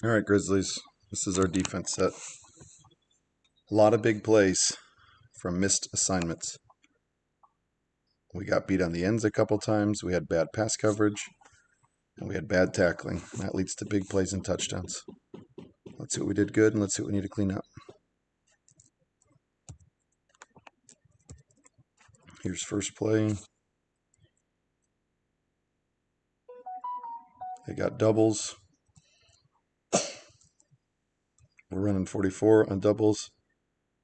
All right, Grizzlies. This is our defense set. A lot of big plays from missed assignments. We got beat on the ends a couple times. We had bad pass coverage. And we had bad tackling. That leads to big plays and touchdowns. Let's see what we did good and let's see what we need to clean up. Here's first play. They got doubles. We're running 44 on doubles.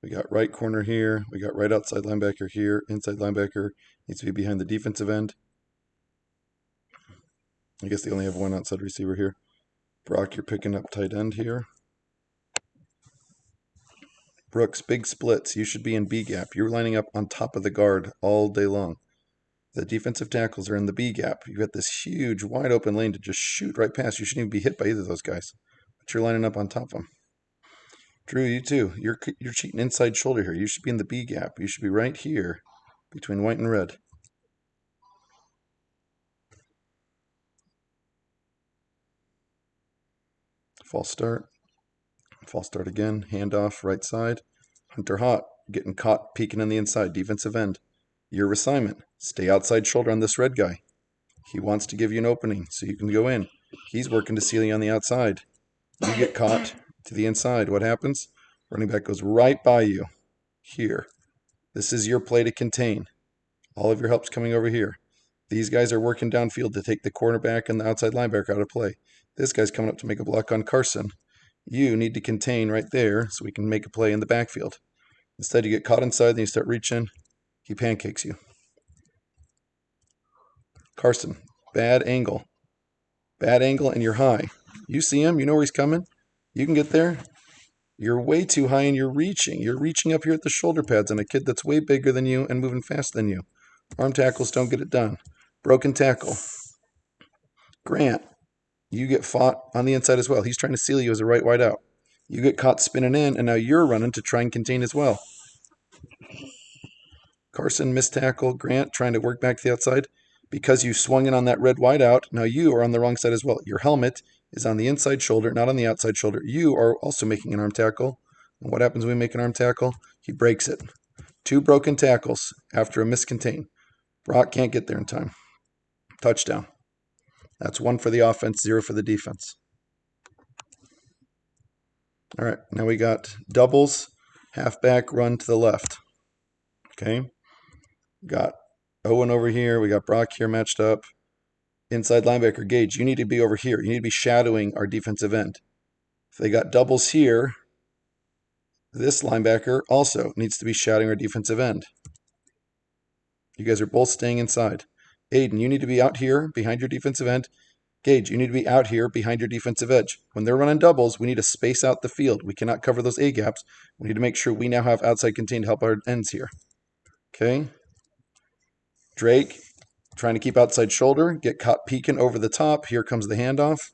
We got right corner here. We got right outside linebacker here. Inside linebacker needs to be behind the defensive end. I guess they only have one outside receiver here. Brock, you're picking up tight end here. Brooks, big splits. You should be in B gap. You're lining up on top of the guard all day long. The defensive tackles are in the B gap. You've got this huge, wide open lane to just shoot right past. You shouldn't even be hit by either of those guys. But you're lining up on top of them. Drew, you too. You're cheating inside shoulder here. You should be in the B gap. You should be right here between white and red. False start. False start again. Handoff, right side. Hunter hot. Getting caught peeking on the inside. Defensive end. Your assignment. Stay outside shoulder on this red guy. He wants to give you an opening so you can go in. He's working to seal you on the outside. You get caught to the inside. What happens? Running back goes right by you. Here. This is your play to contain. All of your help's coming over here. These guys are working downfield to take the cornerback and the outside linebacker out of play. This guy's coming up to make a block on Carson. You need to contain right there so we can make a play in the backfield. Instead, you get caught inside, then you start reaching. He pancakes you. Carson, bad angle. Bad angle, and you're high. You see him. You know where he's coming. You can get there. You're way too high, and you're reaching. You're reaching up here at the shoulder pads on a kid that's way bigger than you and moving faster than you. Arm tackles don't get it done. Broken tackle. Grant, you get fought on the inside as well. He's trying to seal you as a right wide out. You get caught spinning in, and now you're running to try and contain as well. Carson, missed tackle. Grant trying to work back to the outside. Because you swung in on that red wide out, now you are on the wrong side as well. Your helmet is on the inside shoulder, not on the outside shoulder. You are also making an arm tackle. And what happens when we make an arm tackle? He breaks it. 2 broken tackles after a miscontain. Brock can't get there in time. Touchdown. That's 1 for the offense, 0 for the defense. All right, now we got doubles, halfback run to the left. Okay, got Owen over here. We got Brock here matched up. Inside linebacker, Gage, you need to be over here. You need to be shadowing our defensive end. If they got doubles here, this linebacker also needs to be shadowing our defensive end. You guys are both staying inside. Aiden, you need to be out here behind your defensive end. Gage, you need to be out here behind your defensive edge. When they're running doubles, we need to space out the field. We cannot cover those A gaps. We need to make sure we now have outside contained to help our ends here. Okay. Drake, trying to keep outside shoulder, get caught peeking over the top. Here comes the handoff.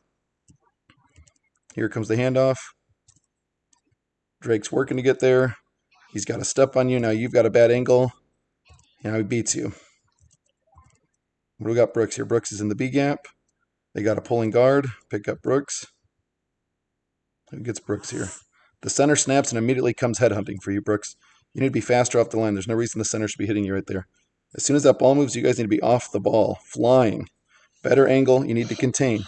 Here comes the handoff. Drake's working to get there. He's got a step on you. Now you've got a bad angle. Now he beats you. What do we got Brooks here? Brooks is in the B gap. They got a pulling guard. Pick up Brooks. Who gets Brooks here? The center snaps and immediately comes headhunting for you, Brooks. You need to be faster off the line. There's no reason the center should be hitting you right there. As soon as that ball moves, you guys need to be off the ball, flying. Better angle. You need to contain.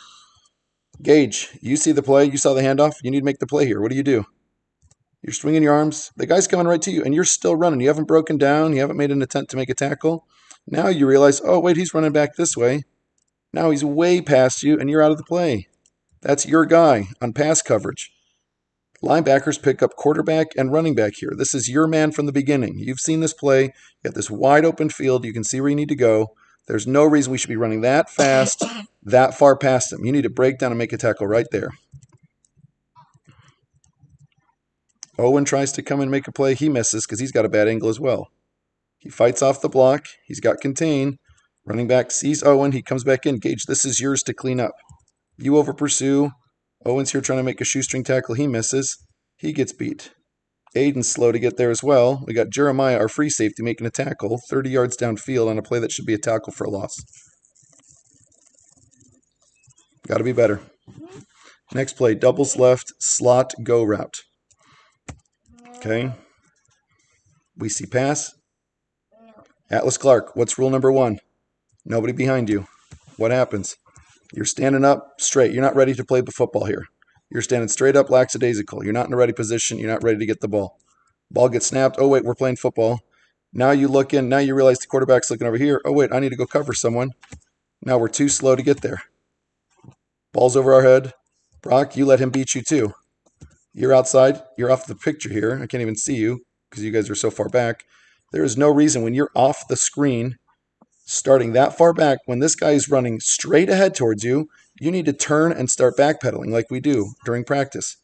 Gage, you see the play. You saw the handoff. You need to make the play here. What do? You're swinging your arms. The guy's coming right to you, and you're still running. You haven't broken down. You haven't made an attempt to make a tackle. Now you realize, oh, wait, he's running back this way. Now he's way past you, and you're out of the play. That's your guy on pass coverage. Linebackers pick up quarterback and running back here. This is your man from the beginning. You've seen this play. You got this wide open field. You can see where you need to go. There's no reason we should be running that fast, that far past him. You need to break down and make a tackle right there. Owen tries to come and make a play. He misses because he's got a bad angle as well. He fights off the block. He's got contain. Running back sees Owen. He comes back in. Gage, this is yours to clean up. You over pursue. Owen's here trying to make a shoestring tackle. He misses. He gets beat. Aiden's slow to get there as well. We got Jeremiah, our free safety, making a tackle 30 yards downfield on a play that should be a tackle for a loss. Got to be better. Next play, doubles left, slot, go route. Okay. We see pass. Atlas Clark, what's rule number 1? Nobody behind you. What happens? You're standing up straight. You're not ready to play the football here. You're standing straight up lackadaisical. You're not in the ready position. You're not ready to get the ball. Ball gets snapped. Oh, wait, we're playing football. Now you look in. Now you realize the quarterback's looking over here. Oh, wait, I need to go cover someone. Now we're too slow to get there. Ball's over our head. Brock, you let him beat you too. You're outside. You're off the picture here. I can't even see you because you guys are so far back. There is no reason when you're off the screen, starting that far back, when this guy is running straight ahead towards you, you need to turn and start backpedaling like we do during practice.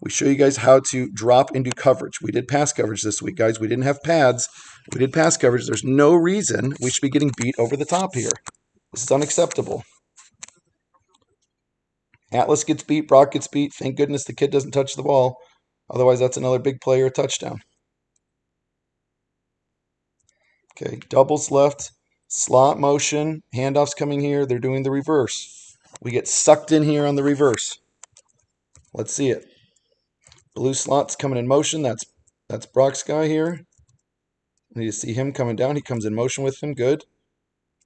We show you guys how to drop into coverage. We did pass coverage this week, guys. We didn't have pads. We did pass coverage. There's no reason we should be getting beat over the top here. This is unacceptable. Atlas gets beat. Brock gets beat. Thank goodness the kid doesn't touch the ball. Otherwise, that's another big play or touchdown. Okay, doubles left, slot motion, handoffs coming here. They're doing the reverse. We get sucked in here on the reverse. Let's see it. Blue slot's coming in motion. That's Brock's guy here. We need to see him coming down. He comes in motion with him. Good.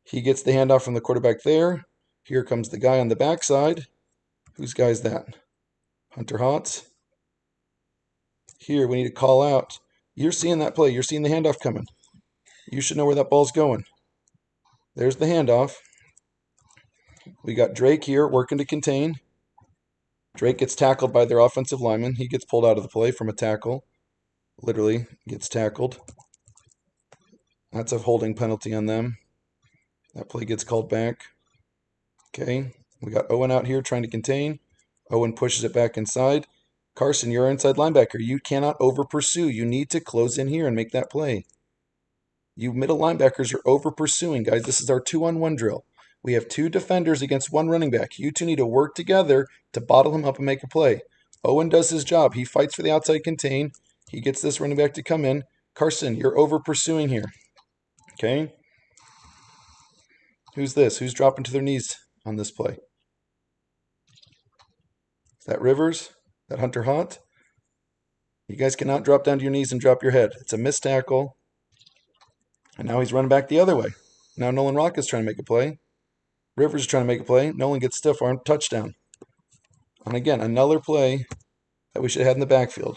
He gets the handoff from the quarterback there. Here comes the guy on the backside. Whose guy is that? Hunter Hotz. Here, we need to call out. You're seeing that play. You're seeing the handoff coming. You should know where that ball's going. There's the handoff. We got Drake here working to contain. Drake gets tackled by their offensive lineman. He gets pulled out of the play from a tackle. Literally gets tackled. That's a holding penalty on them. That play gets called back. Okay, we got Owen out here trying to contain. Owen pushes it back inside. Carson, you're our inside linebacker. You cannot over pursue. You need to close in here and make that play. You middle linebackers are over pursuing, guys. This is our 2-on-1 drill. We have 2 defenders against 1 running back. You 2 need to work together to bottle him up and make a play. Owen does his job. He fights for the outside contain. He gets this running back to come in. Carson, you're over pursuing here. Okay? Who's this? Who's dropping to their knees on this play? Is that Rivers? That Hunter Hot? You guys cannot drop down to your knees and drop your head. It's a missed tackle. And now he's running back the other way. Now Nolan Rock is trying to make a play. Rivers is trying to make a play. Nolan gets stiff arm, touchdown. And again, another play that we should have had in the backfield.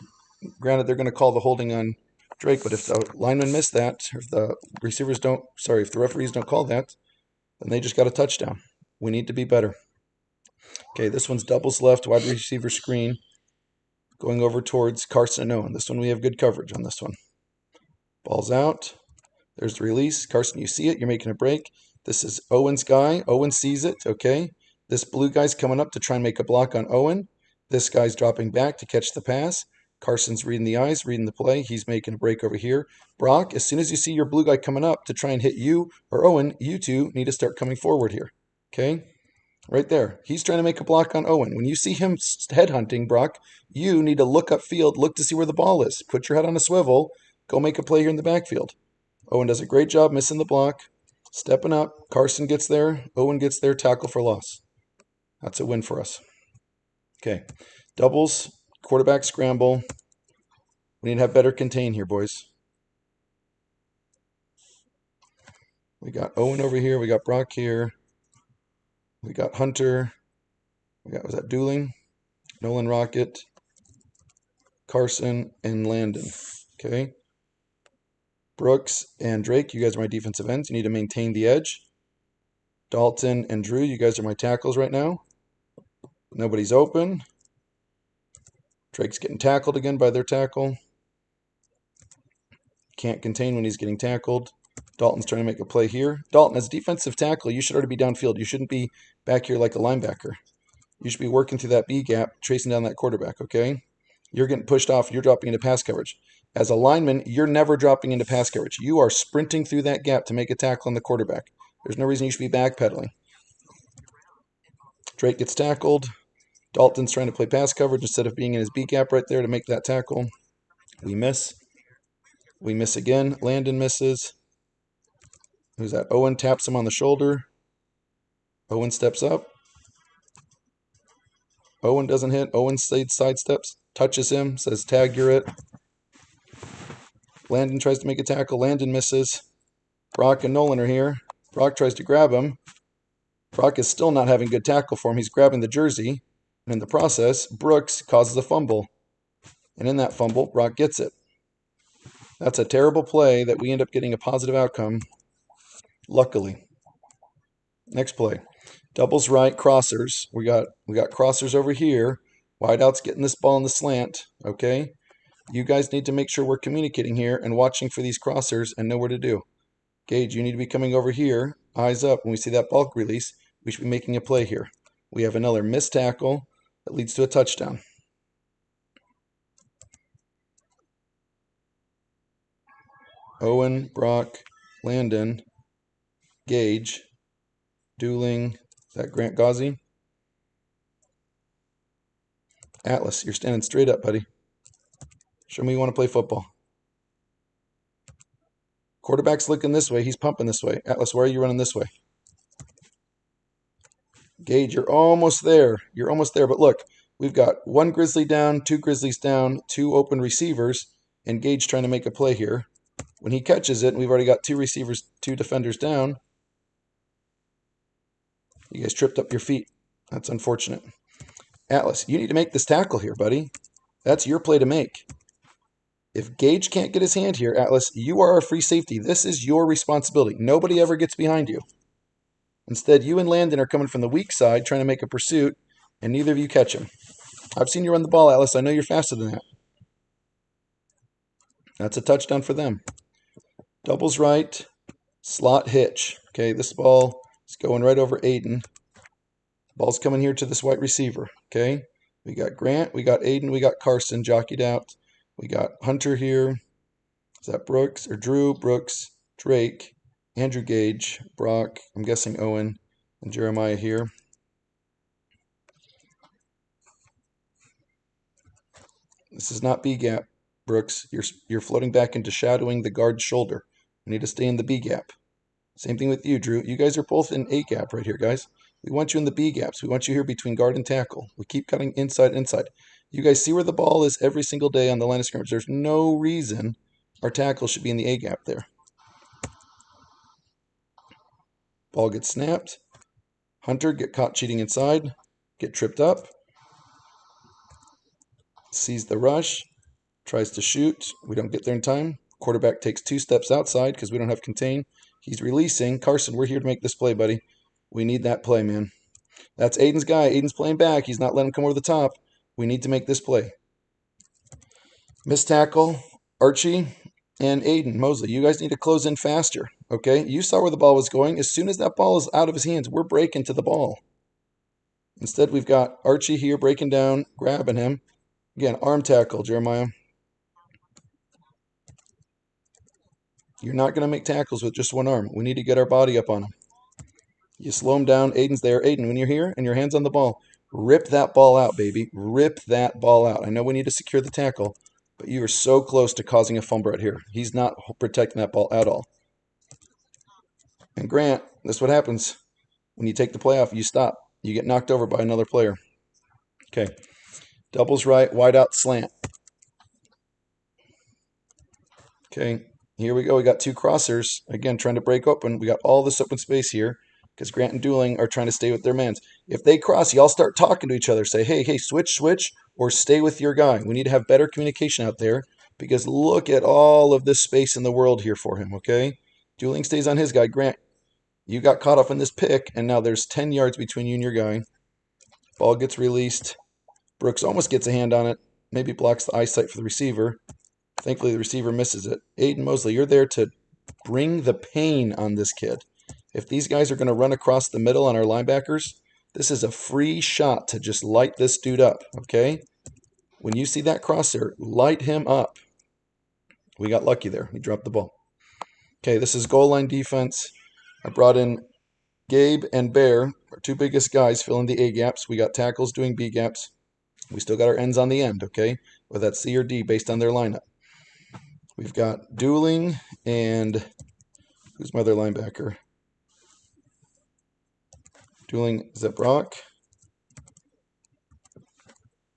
Granted, they're going to call the holding on Drake, but if the linemen miss that, or if the if the referees don't call that, then they just got a touchdown. We need to be better. Okay, this one's doubles left, wide receiver screen, going over towards Carson and Owen. This one we have good coverage on this one. Ball's out. There's the release. Carson, you see it. You're making a break. This is Owen's guy. Owen sees it, okay? This blue guy's coming up to try and make a block on Owen. This guy's dropping back to catch the pass. Carson's reading the eyes, reading the play. He's making a break over here. Brock, as soon as you see your blue guy coming up to try and hit you or Owen, you 2 need to start coming forward here, okay? Right there. He's trying to make a block on Owen. When you see him headhunting, Brock, you need to look upfield, look to see where the ball is. Put your head on a swivel. Go make a play here in the backfield. Owen does a great job missing the block. Stepping up. Carson gets there. Owen gets there. Tackle for loss. That's a win for us. Okay. Doubles. Quarterback scramble. We need to have better contain here, boys. We got Owen over here. We got Brock here. We got Hunter. Was that Dooling? Nolan Rocket. Carson and Landon. Okay. Brooks and Drake, you guys are my defensive ends. You need to maintain the edge. Dalton and Drew, you guys are my tackles right now. Nobody's open. Drake's getting tackled again by their tackle. Can't contain when he's getting tackled. Dalton's trying to make a play here. Dalton, as a defensive tackle, you should already be downfield. You shouldn't be back here like a linebacker. You should be working through that B gap, tracing down that quarterback, okay? You're getting pushed off. You're dropping into pass coverage. As a lineman, you're never dropping into pass coverage. You are sprinting through that gap to make a tackle on the quarterback. There's no reason you should be backpedaling. Drake gets tackled. Dalton's trying to play pass coverage instead of being in his B gap right there to make that tackle. We miss. We miss again. Landon misses. Who's that? Owen taps him on the shoulder. Owen steps up. Owen doesn't hit. Owen sidesteps, touches him, says, tag, you're it. Landon tries to make a tackle. Landon misses. Brock and Nolan are here. Brock tries to grab him. Brock is still not having good tackle for him. He's grabbing the jersey. And in the process, Brooks causes a fumble. And in that fumble, Brock gets it. That's a terrible play that we end up getting a positive outcome, luckily. Next play. Doubles right, crossers. We got crossers over here. Wideout's getting this ball in the slant, okay? You guys need to make sure we're communicating here and watching for these crossers and know what to do. Gage, you need to be coming over here, eyes up. When we see that bulk release, we should be making a play here. We have another missed tackle that leads to a touchdown. Owen, Brock, Landon, Gage, Dooling, is that Grant Gauzy? Atlas, you're standing straight up, buddy. Show me you want to play football. Quarterback's looking this way. He's pumping this way. Atlas, why are you running this way? Gage, you're almost there. You're almost there. But look, we've got one Grizzly down, two Grizzlies down, two open receivers, and Gage trying to make a play here. When he catches it, and we've already got two receivers, two defenders down, you guys tripped up your feet. That's unfortunate. Atlas, you need to make this tackle here, buddy. That's your play to make. If Gage can't get his hand here, Atlas, you are our free safety. This is your responsibility. Nobody ever gets behind you. Instead, you and Landon are coming from the weak side trying to make a pursuit, and neither of you catch him. I've seen you run the ball, Atlas. I know you're faster than that. That's a touchdown for them. Doubles right, slot hitch. Okay, this ball is going right over Aiden. Ball's coming here to this white receiver. Okay, we got Grant, we got Aiden, we got Carson jockeyed out. We got Hunter here. Is that Brooks or Drew? Brooks, Drake, Andrew Gage, Brock, I'm guessing Owen, and Jeremiah here. This is not B gap, Brooks. You're floating back into shadowing the guard's shoulder. We need to stay in the B gap. Same thing with you, Drew. You guys are both in A gap right here, guys. We want you in the B gaps. We want you here between guard and tackle. We keep cutting inside. You guys see where the ball is every single day on the line of scrimmage. There's no reason our tackle should be in the A gap there. Ball gets snapped. Hunter get caught cheating inside. Get tripped up. Sees the rush. Tries to shoot. We don't get there in time. Quarterback takes 2 steps outside because we don't have contain. He's releasing. Carson, we're here to make this play, buddy. We need that play, man. That's Aiden's guy. Aiden's playing back. He's not letting him come over the top. We need to make this play. Missed tackle. Archie and Aiden Mosley, you guys need to close in faster, okay? You saw where the ball was going. As soon as that ball is out of his hands, we're breaking to the ball. Instead, we've got Archie here breaking down, grabbing him. Again, arm tackle, Jeremiah. You're not going to make tackles with just one arm. We need to get our body up on him. You slow him down. Aiden's there. Aiden, when you're here and your hand's on the ball, rip that ball out, baby. Rip that ball out. I know we need to secure the tackle, but you are so close to causing a fumble right here. He's not protecting that ball at all. And Grant, this is what happens. When you take the play off, you stop. You get knocked over by another player. Okay. Doubles right, wide out slant. Okay. Here we go. We got 2 crossers. Again, trying to break open. We got all this open space here because Grant and Dooling are trying to stay with their mans. If they cross, y'all start talking to each other. Say, hey, switch, or stay with your guy. We need to have better communication out there because look at all of this space in the world here for him, okay? Dooling stays on his guy. Grant, you got caught up in this pick, and now there's 10 yards between you and your guy. Ball gets released. Brooks almost gets a hand on it. Maybe blocks the eyesight for the receiver. Thankfully, the receiver misses it. Aiden Mosley, you're there to bring the pain on this kid. If these guys are going to run across the middle on our linebackers, this is a free shot to just light this dude up, okay? When you see that crosshair, light him up. We got lucky there. We dropped the ball. Okay, this is goal line defense. I brought in Gabe and Bear, our 2 biggest guys, filling the A gaps. We got tackles doing B gaps. We still got our ends on the end, okay? Whether that's C or D based on their lineup. We've got Dooling and who's my other linebacker? Dooling, is that Brock?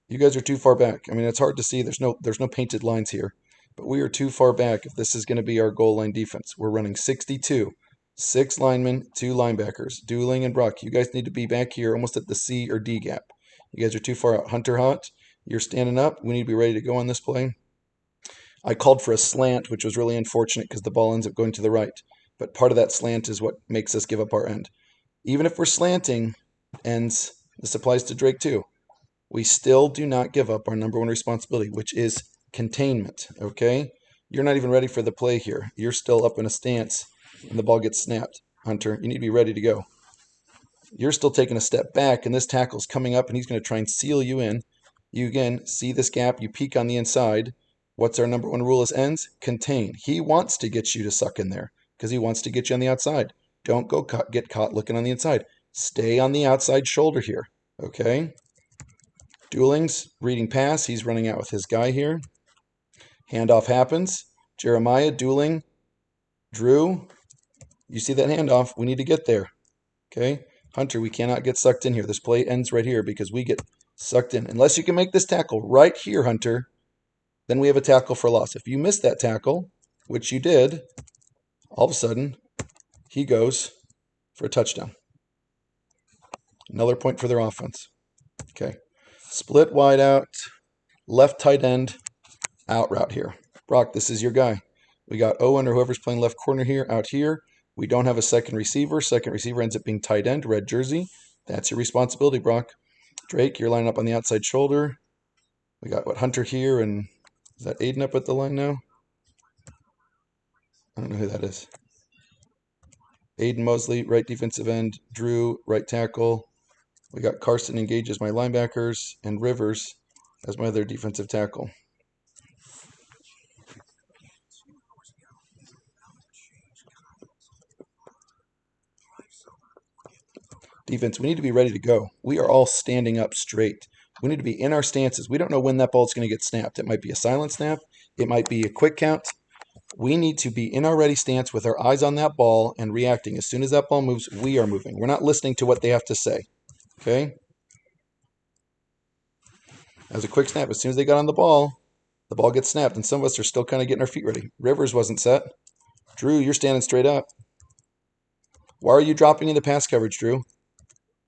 You guys are too far back. I mean, it's hard to see. There's no painted lines here. But we are too far back if this is going to be our goal line defense. We're running 62. 6 linemen, 2 linebackers. Dueling and Brock. You guys need to be back here almost at the C or D gap. You guys are too far out. Hunter hot. You're standing up. We need to be ready to go on this play. I called for a slant, which was really unfortunate because the ball ends up going to the right. But part of that slant is what makes us give up our end. Even if we're slanting ends, this applies to Drake too. We still do not give up our number one responsibility, which is containment, okay? You're not even ready for the play here. You're still up in a stance and the ball gets snapped. Hunter, you need to be ready to go. You're still taking a step back and this tackle's coming up and he's going to try and seal you in. You again see this gap, you peek on the inside. What's our number one rule as ends? Contain. He wants to get you to suck in there because he wants to get you on the outside. Don't go get caught looking on the inside. Stay on the outside shoulder here, okay? Dueling's reading pass. He's running out with his guy here. Handoff happens. Jeremiah, Dueling, Drew. You see that handoff. We need to get there. Okay? Hunter, we cannot get sucked in here. This play ends right here because we get sucked in. Unless you can make this tackle right here, Hunter, then we have a tackle for loss. If you miss that tackle, which you did, all of a sudden, he goes for a touchdown. Another point for their offense. Okay. Split wide out, left tight end, out route here. Brock, this is your guy. We got Owen or whoever's playing left corner here, out here. We don't have a second receiver. Second receiver ends up being tight end, red jersey. That's your responsibility, Brock. Drake, you're lining up on the outside shoulder. We got, Hunter here, and is that Aiden up at the line now? I don't know who that is. Aiden Mosley, right defensive end. Drew, right tackle. We got Carson and Gage as my linebackers, and Rivers as my other defensive tackle. Defense, we need to be ready to go. We are all standing up straight. We need to be in our stances. We don't know when that ball is going to get snapped. It might be a silent snap. It might be a quick count. We need to be in our ready stance with our eyes on that ball and reacting. As soon as that ball moves, we are moving. We're not listening to what they have to say. Okay? As a quick snap, as soon as they got on the ball gets snapped, and some of us are still kind of getting our feet ready. Rivers wasn't set. Drew, you're standing straight up. Why are you dropping into pass coverage, Drew?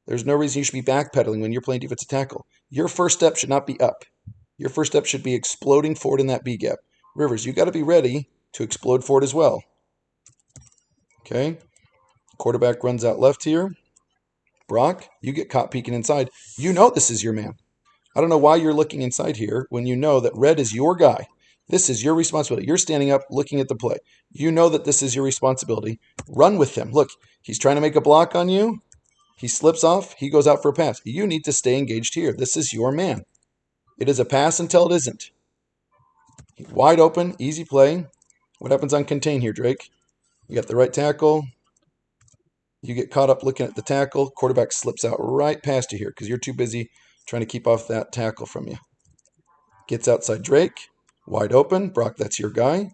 There's no reason you should be backpedaling when you're playing defensive tackle. Your first step should not be up. Your first step should be exploding forward in that B gap. Rivers, you got to be ready to explode forward as well. Okay? Quarterback runs out left here. Brock, you get caught peeking inside. You know this is your man. I don't know why you're looking inside here when you know that red is your guy. This is your responsibility. You're standing up looking at the play. You know that this is your responsibility. Run with him. Look, he's trying to make a block on you. He slips off. He goes out for a pass. You need to stay engaged here. This is your man. It is a pass until it isn't. Wide open, easy play. What happens on contain here, Drake? You got the right tackle. You get caught up looking at the tackle. Quarterback slips out right past you here because you're too busy trying to keep off that tackle from you. Gets outside Drake. Wide open. Brock, that's your guy.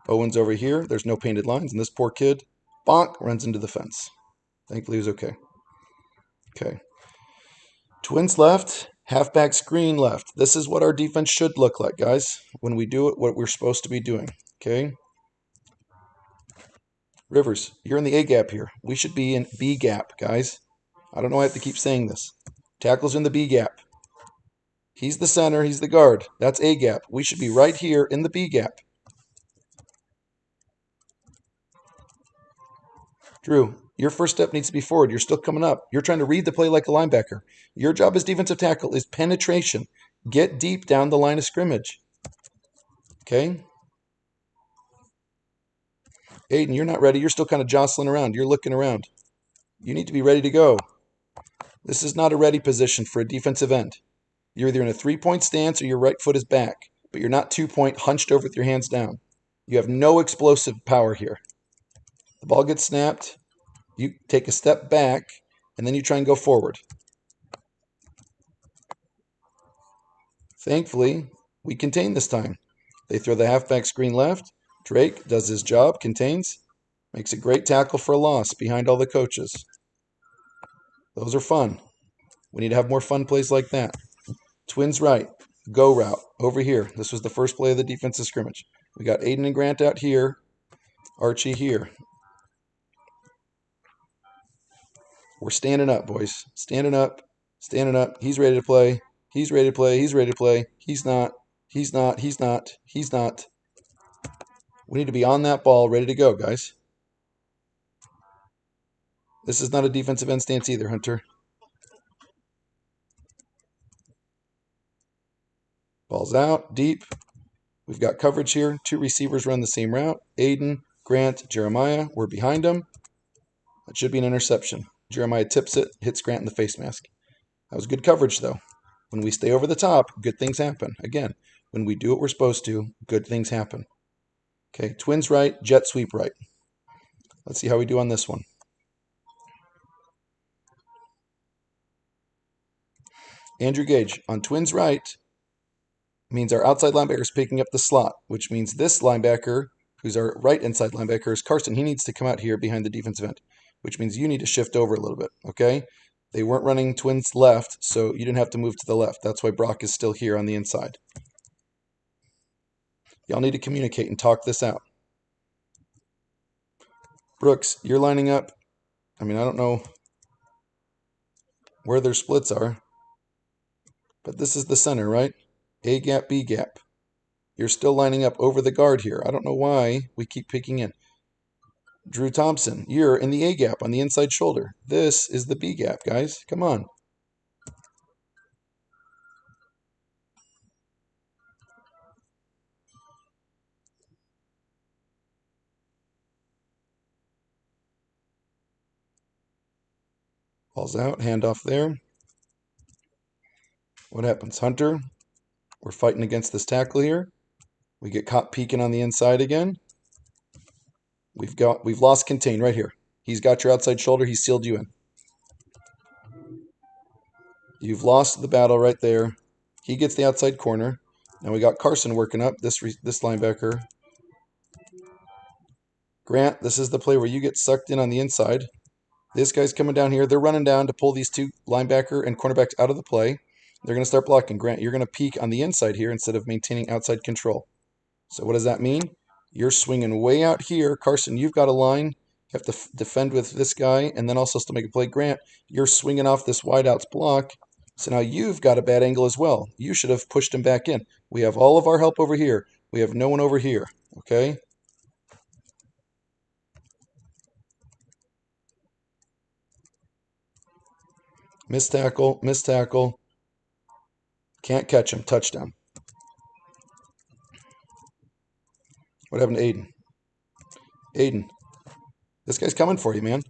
Owen's over here. There's no painted lines. And this poor kid, bonk, runs into the fence. Thankfully, he was okay. Okay. Twins left. Halfback screen left. This is what our defense should look like, guys, when we do it, what we're supposed to be doing. Okay. Rivers, you're in the A gap here. We should be in B gap, guys. I don't know why I have to keep saying this. Tackle's in the B gap. He's the center. He's the guard. That's A gap. We should be right here in the B gap. Drew, your first step needs to be forward. You're still coming up. You're trying to read the play like a linebacker. Your job as defensive tackle is penetration. Get deep down the line of scrimmage. Okay? Aiden, you're not ready. You're still kind of jostling around. You're looking around. You need to be ready to go. This is not a ready position for a defensive end. You're either in a three-point stance or your right foot is back, but you're not two-point hunched over with your hands down. You have no explosive power here. The ball gets snapped. You take a step back, and then you try and go forward. Thankfully, we contain this time. They throw the halfback screen left. Drake does his job, contains, makes a great tackle for a loss behind all the coaches. Those are fun. We need to have more fun plays like that. Twins right. Go route. Over here. This was the first play of the defensive scrimmage. We got Aiden and Grant out here. Archie here. We're standing up, boys. Standing up. Standing up. He's ready to play. He's ready to play. He's ready to play. He's not. He's not. He's not. He's not. We need to be on that ball, ready to go, guys. This is not a defensive end stance either, Hunter. Ball's out, deep. We've got coverage here. Two receivers run the same route. Aiden, Grant, Jeremiah. We're behind them. That should be an interception. Jeremiah tips it, hits Grant in the face mask. That was good coverage, though. When we stay over the top, good things happen. Again, when we do what we're supposed to, good things happen. Okay, twins right, jet sweep right. Let's see how we do on this one. Andrew Gage, on twins right, means our outside linebacker is picking up the slot, which means this linebacker, who's our right inside linebacker, is Carson. He needs to come out here behind the defensive end, which means you need to shift over a little bit, okay? They weren't running twins left, so you didn't have to move to the left. That's why Brock is still here on the inside. Y'all need to communicate and talk this out. Brooks, you're lining up. I mean, I don't know where their splits are, but this is the center, right? A gap, B gap. You're still lining up over the guard here. I don't know why we keep picking in. Drew Thompson, you're in the A gap on the inside shoulder. This is the B gap, guys. Come on. Ball's out, handoff there. What happens? Hunter, we're fighting against this tackle here. We get caught peeking on the inside again. We've lost contain right here. He's got your outside shoulder. He sealed you in. You've lost the battle right there. He gets the outside corner. Now we got Carson working up, this linebacker. Grant, this is the play where you get sucked in on the inside. This guy's coming down here. They're running down to pull these two linebacker and cornerbacks out of the play. They're going to start blocking. Grant, you're going to peek on the inside here instead of maintaining outside control. So what does that mean? You're swinging way out here. Carson, you've got a line. You have to defend with this guy and then also still make a play. Grant, you're swinging off this wideouts block. So now you've got a bad angle as well. You should have pushed him back in. We have all of our help over here. We have no one over here, okay? Missed tackle, missed tackle. Can't catch him. Touchdown. What happened to Aiden? Aiden, this guy's coming for you, man.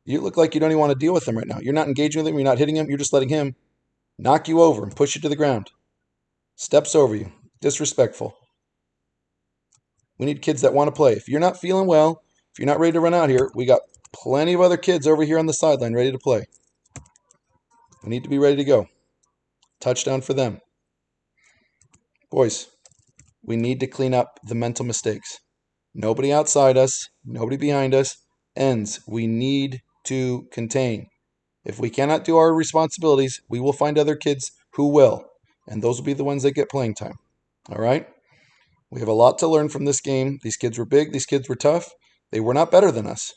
You look like you don't even want to deal with him right now. You're not engaging with him. You're not hitting him. You're just letting him knock you over and push you to the ground. Steps over you. Disrespectful. We need kids that want to play. If you're not feeling well, if you're not ready to run out here, we got plenty of other kids over here on the sideline ready to play. We need to be ready to go. Touchdown for them. Boys, we need to clean up the mental mistakes. Nobody outside us, nobody behind us. Ends. We need to contain. If we cannot do our responsibilities, we will find other kids who will, and those will be the ones that get playing time. All right? We have a lot to learn from this game. These kids were big. These kids were tough. They were not better than us.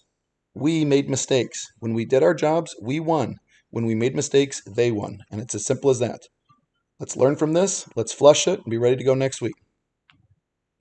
We made mistakes. When we did our jobs, we won. When we made mistakes, they won. And it's as simple as that. Let's learn from this. Let's flush it and be ready to go next week.